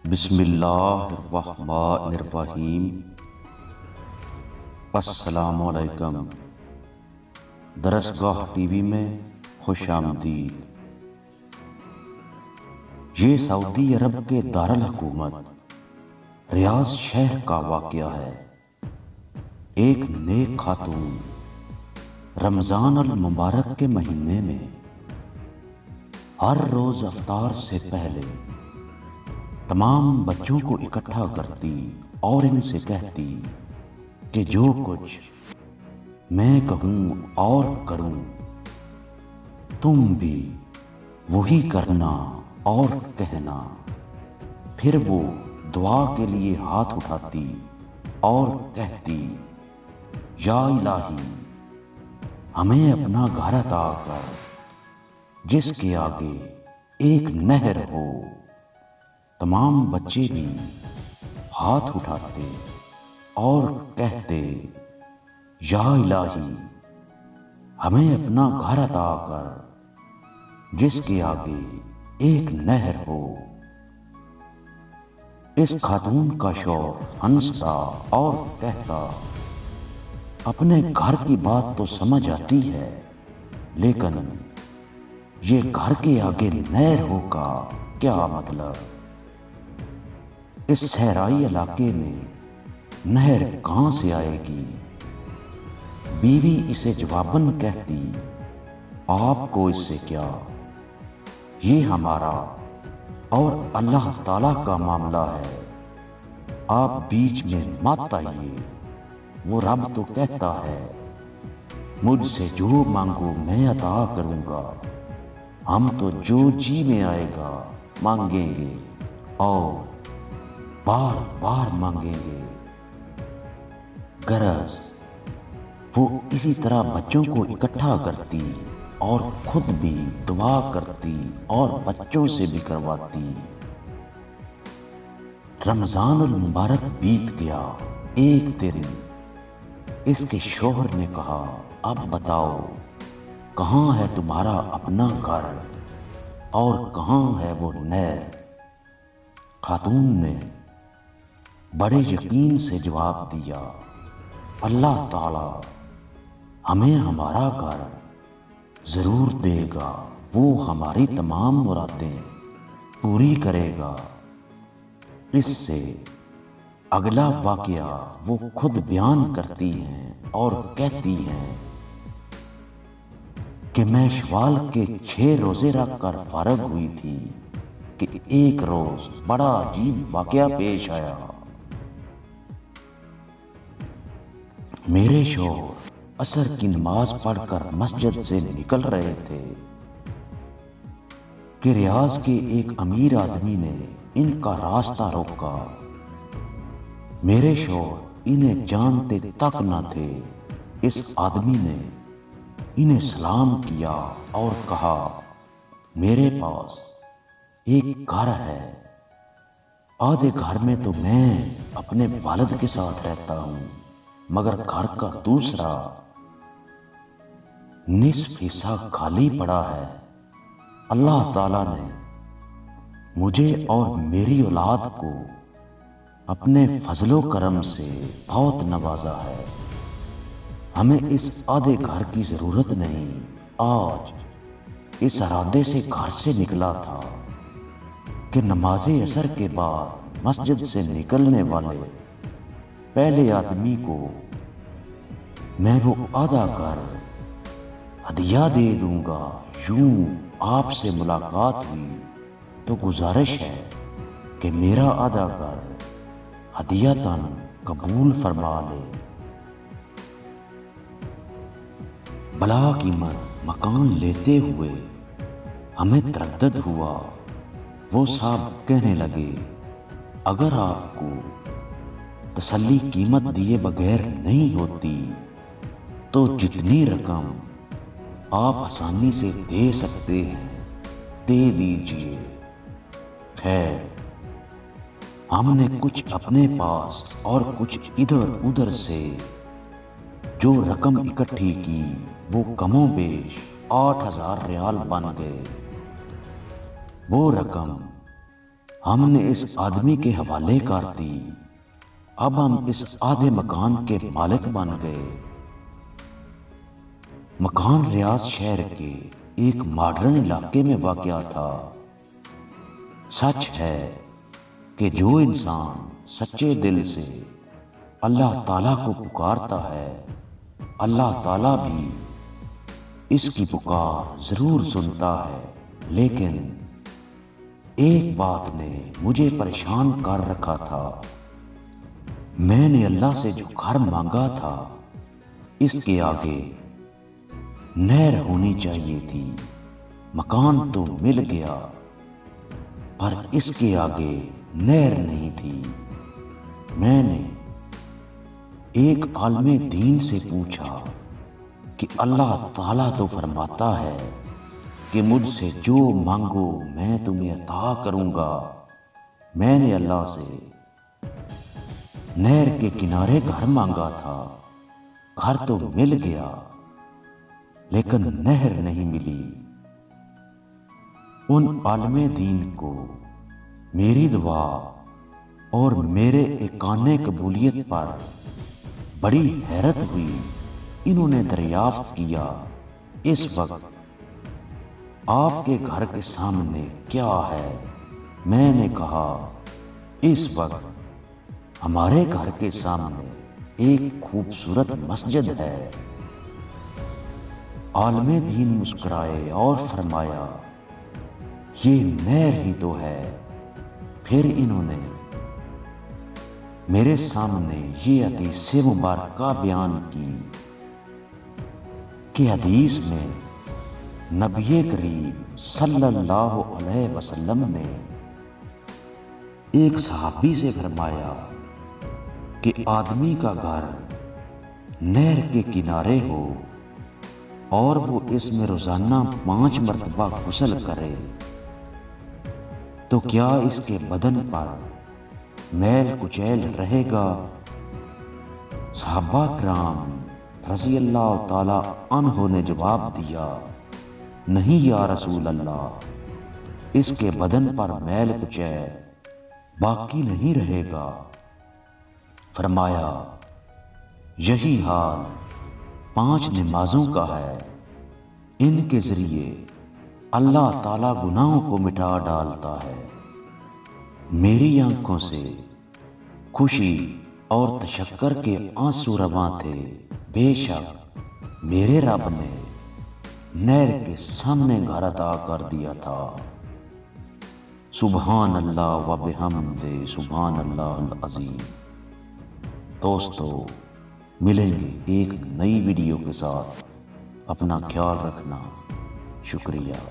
بسم اللہ الرحمن الرحیم۔ السلام علیکم۔ درسگاہ ٹی وی میں خوش آمدید۔ یہ سعودی عرب کے دارالحکومت ریاض شہر کا واقعہ ہے۔ ایک نیک خاتون رمضان المبارک کے مہینے میں ہر روز افطار سے پہلے تمام بچوں کو اکٹھا کرتی اور ان سے کہتی کہ جو کچھ میں کہوں اور کروں تم بھی وہی کرنا اور کہنا۔ پھر وہ دعا کے لیے ہاتھ اٹھاتی اور کہتی، یا الہی ہمیں اپنا گھر عطا کر جس کے آگے ایک نہر ہو۔ تمام بچے بھی ہاتھ اٹھاتے اور کہتے، یا الہی ہمیں اپنا گھر عطا کر جس کے آگے ایک نہر ہو۔ اس خاتون کا شوہر ہنستا اور کہتا، اپنے گھر کی بات تو سمجھ آتی ہے، لیکن یہ گھر کے آگے نہر ہو کا کیا مطلب؟ اس صحرائی علاقے میں نہر کہاں سے آئے گی؟ بیوی اسے جواباً کہتی، آپ کو اس سے کیا، یہ ہمارا اور اللہ تعالیٰ کا معاملہ ہے، آپ بیچ میں مت آئیے۔ وہ رب تو کہتا ہے، مجھ سے جو مانگو میں عطا کروں گا، ہم تو جو جی میں آئے گا مانگیں گے اور بار بار مانگیں گے۔ غرض وہ اسی طرح بچوں کو اکٹھا کرتی اور خود بھی دعا کرتی اور بچوں سے بھی کرواتی۔ رمضان المبارک بیت گیا۔ ایک دن اس کے شوہر نے کہا، اب بتاؤ کہاں ہے تمہارا اپنا گھر اور کہاں ہے وہ نہر؟ خاتون نے بڑے یقین سے جواب دیا، اللہ تعالی ہمیں ہمارا گھر ضرور دے گا، وہ ہماری تمام مرادیں پوری کرے گا۔ اس سے اگلا واقعہ وہ خود بیان کرتی ہیں اور کہتی ہیں کہ میں شوال کے 6 روزے رکھ کر فارغ ہوئی تھی کہ ایک روز بڑا عجیب واقعہ پیش آیا۔ میرے شوہر عصر کی نماز پڑھ کر مسجد سے نکل رہے تھے کہ ریاض کے ایک امیر آدمی نے ان کا راستہ روکا۔ میرے شوہر انہیں جانتے تک نہ تھے۔ اس آدمی نے انہیں سلام کیا اور کہا، میرے پاس ایک گھر ہے، آدھے گھر میں تو میں اپنے والد کے ساتھ رہتا ہوں، مگر گھر کا دوسرا نصف حصہ خالی پڑا ہے۔ اللہ تعالیٰ نے مجھے اور میری اولاد کو اپنے فضل و کرم سے بہت نوازا ہے، ہمیں اس آدھے گھر کی ضرورت نہیں۔ آج اس ارادے سے گھر سے نکلا تھا کہ نماز عصر کے بعد مسجد سے نکلنے والے پہلے آدمی کو میں وہ آدھا گھر ہدیہ دے دوں گا۔ یوں آپ سے ملاقات ہوئی تو گزارش ہے کہ میرا آدھا گھر ہدیۃً قبول فرما لے۔ بلا قیمت مکان لیتے ہوئے ہمیں تردد ہوا۔ وہ صاحب کہنے لگے، اگر آپ کو تسلی قیمت دیے بغیر نہیں ہوتی تو جتنی رقم آپ آسانی سے دے سکتے ہیں دے دیجیے۔ خیر ہم نے کچھ اپنے پاس اور کچھ ادھر ادھر سے جو رقم اکٹھی کی وہ کم و بیش 8,000 ریال بن گئے۔ وہ رقم ہم نے اس آدمی کے حوالے کر دی، اب ہم اس آدھے مکان کے مالک بن گئے۔ مکان ریاض شہر کے ایک ماڈرن علاقے میں واقع تھا۔ سچ ہے کہ جو انسان سچے دل سے اللہ تعالیٰ کو پکارتا ہے، اللہ تعالیٰ بھی اس کی پکار ضرور سنتا ہے۔ لیکن ایک بات نے مجھے پریشان کر رکھا تھا۔ میں نے اللہ سے جو گھر مانگا تھا، اس کے آگے نہر ہونی چاہیے تھی۔ مکان تو مل گیا، پر اس کے آگے نہر نہیں تھی۔ میں نے ایک عالم دین سے پوچھا کہ اللہ تعالیٰ تو فرماتا ہے کہ مجھ سے جو مانگو میں تمہیں عطا کروں گا۔ میں نے اللہ سے نہر کے کنارے گھر مانگا تھا، گھر تو مل گیا لیکن نہر نہیں ملی۔ ان عالم دین کو میری دعا اور میرے اکانے قبولیت پر بڑی حیرت ہوئی۔ انہوں نے دریافت کیا، اس وقت آپ کے گھر کے سامنے کیا ہے؟ میں نے کہا، اس وقت ہمارے گھر کے سامنے ایک خوبصورت مسجد ہے۔ عالم دین مسکرائے اور فرمایا، یہ نہر ہی تو ہے۔ پھر انہوں نے میرے سامنے یہ حدیث مبارکہ بیان کی کہ حدیث میں نبی کریم صلی اللہ علیہ وسلم نے ایک صحابی سے فرمایا کہ آدمی کا گھر نہر کے کنارے ہو اور وہ اس میں روزانہ 5 مرتبہ غسل کرے تو کیا اس کے بدن پر میل کچیل رہے گا؟ صحابہ کرام رضی اللہ تعالی عنہ نے جواب دیا، نہیں یا رسول اللہ، اس کے بدن پر میل کچیل باقی نہیں رہے گا۔ فرمایا، یہی حال 5 نمازوں کا ہے، ان کے ذریعے اللہ تعالیٰ گناہوں کو مٹا ڈالتا ہے۔ میری آنکھوں سے خوشی اور تشکر کے آنسو رواں تھے۔ بے شک میرے رب نے نہر کے سامنے گھر عطا کر دیا تھا۔ سبحان اللہ و بحمدہ، سبحان اللہ العظیم۔ دوستو، ملیں گے ایک نئی ویڈیو کے ساتھ، اپنا خیال رکھنا، شکریہ۔